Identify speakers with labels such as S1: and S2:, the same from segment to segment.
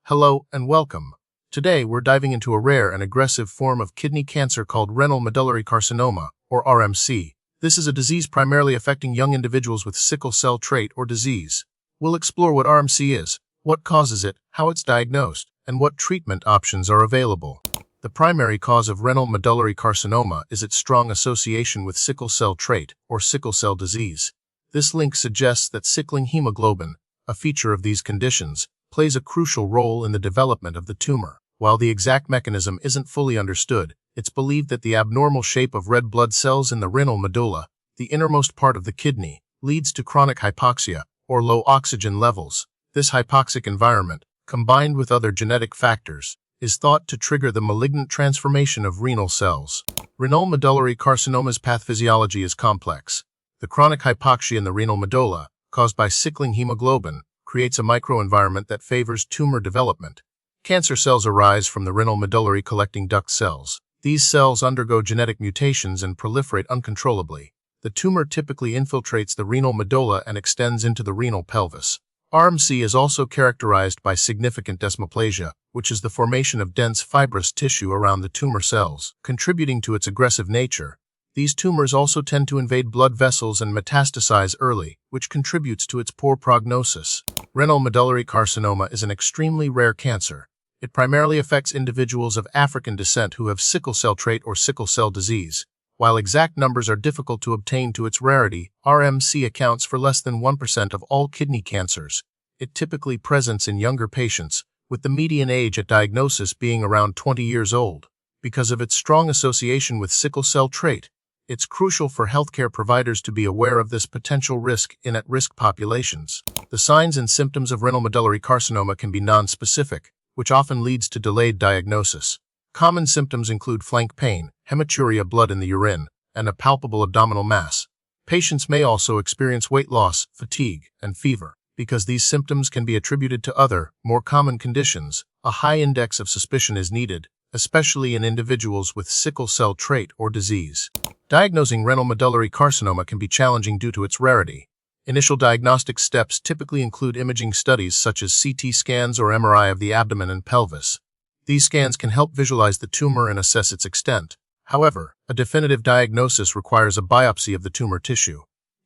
S1: Hello and welcome. Today we're diving into a rare and aggressive form of kidney cancer called renal medullary carcinoma, or RMC. This is a disease primarily affecting young individuals with sickle cell trait or disease. We'll explore what RMC is, what causes it, how it's diagnosed, and what treatment options are available. The primary cause of renal medullary carcinoma is its strong association with sickle cell trait, or sickle cell disease. This link suggests that sickling hemoglobin, a feature of these conditions, plays a crucial role in the development of the tumor. While the exact mechanism isn't fully understood, it's believed that the abnormal shape of red blood cells in the renal medulla, the innermost part of the kidney, leads to chronic hypoxia, or low oxygen levels. This hypoxic environment, combined with other genetic factors, is thought to trigger the malignant transformation of renal cells. Renal medullary carcinoma's pathophysiology is complex. The chronic hypoxia in the renal medulla, caused by sickling hemoglobin, creates a microenvironment that favors tumor development. Cancer cells arise from the renal medullary collecting duct cells. These cells undergo genetic mutations and proliferate uncontrollably. The tumor typically infiltrates the renal medulla and extends into the renal pelvis. RMC is also characterized by significant desmoplasia, which is the formation of dense fibrous tissue around the tumor cells, contributing to its aggressive nature. These tumors also tend to invade blood vessels and metastasize early, which contributes to its poor prognosis. Renal medullary carcinoma is an extremely rare cancer. It primarily affects individuals of African descent who have sickle cell trait or sickle cell disease. While exact numbers are difficult to obtain to its rarity, RMC accounts for less than 1% of all kidney cancers. It typically presents in younger patients, with the median age at diagnosis being around 20 years old. Because of its strong association with sickle cell trait, it's crucial for healthcare providers to be aware of this potential risk in at-risk populations. The signs and symptoms of renal medullary carcinoma can be nonspecific, which often leads to delayed diagnosis. Common symptoms include flank pain, hematuria, blood in the urine, and a palpable abdominal mass. Patients may also experience weight loss, fatigue, and fever. Because these symptoms can be attributed to other, more common conditions, a high index of suspicion is needed, especially in individuals with sickle cell trait or disease. Diagnosing renal medullary carcinoma can be challenging due to its rarity. Initial diagnostic steps typically include imaging studies such as CT scans or MRI of the abdomen and pelvis. These scans can help visualize the tumor and assess its extent. However, a definitive diagnosis requires a biopsy of the tumor tissue.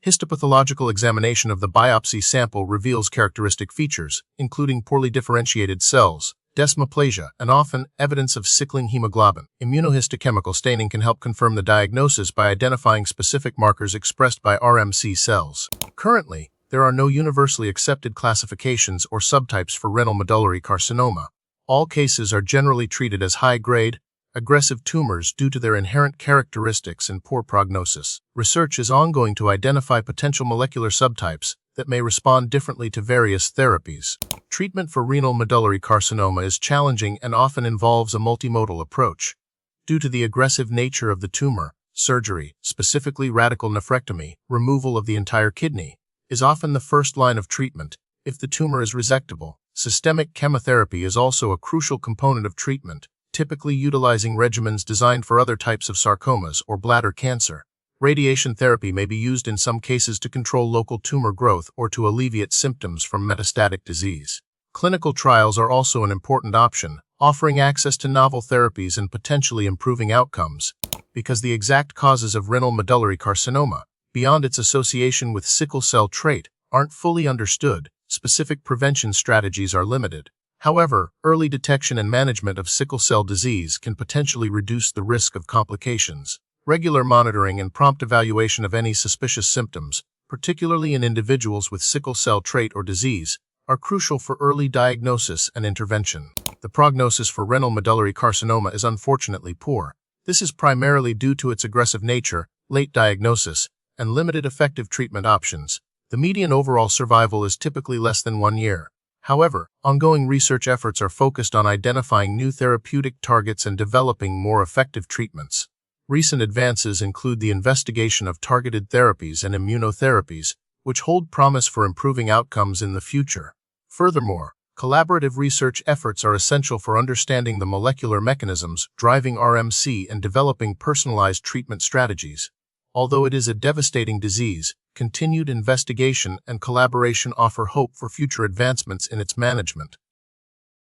S1: Histopathological examination of the biopsy sample reveals characteristic features, including poorly differentiated cells, desmoplasia, and often evidence of sickling hemoglobin. Immunohistochemical staining can help confirm the diagnosis by identifying specific markers expressed by RMC cells. Currently, there are no universally accepted classifications or subtypes for renal medullary carcinoma. All cases are generally treated as high-grade, aggressive tumors due to their inherent characteristics and poor prognosis. Research is ongoing to identify potential molecular subtypes that may respond differently to various therapies. Treatment for renal medullary carcinoma is challenging and often involves a multimodal approach. Due to the aggressive nature of the tumor, surgery, specifically radical nephrectomy, removal of the entire kidney, is often the first line of treatment. If the tumor is resectable, systemic chemotherapy is also a crucial component of treatment, typically utilizing regimens designed for other types of sarcomas or bladder cancer. Radiation therapy may be used in some cases to control local tumor growth or to alleviate symptoms from metastatic disease. Clinical trials are also an important option, offering access to novel therapies and potentially improving outcomes. Because the exact causes of renal medullary carcinoma, beyond its association with sickle cell trait, aren't fully understood, specific prevention strategies are limited. However, early detection and management of sickle cell disease can potentially reduce the risk of complications. Regular monitoring and prompt evaluation of any suspicious symptoms, particularly in individuals with sickle cell trait or disease, are crucial for early diagnosis and intervention. The prognosis for renal medullary carcinoma is unfortunately poor. This is primarily due to its aggressive nature, late diagnosis, and limited effective treatment options. The median overall survival is typically less than 1 year. However, ongoing research efforts are focused on identifying new therapeutic targets and developing more effective treatments. Recent advances include the investigation of targeted therapies and immunotherapies, which hold promise for improving outcomes in the future. Furthermore, collaborative research efforts are essential for understanding the molecular mechanisms driving RMC and developing personalized treatment strategies. Although it is a devastating disease, continued investigation and collaboration offer hope for future advancements in its management.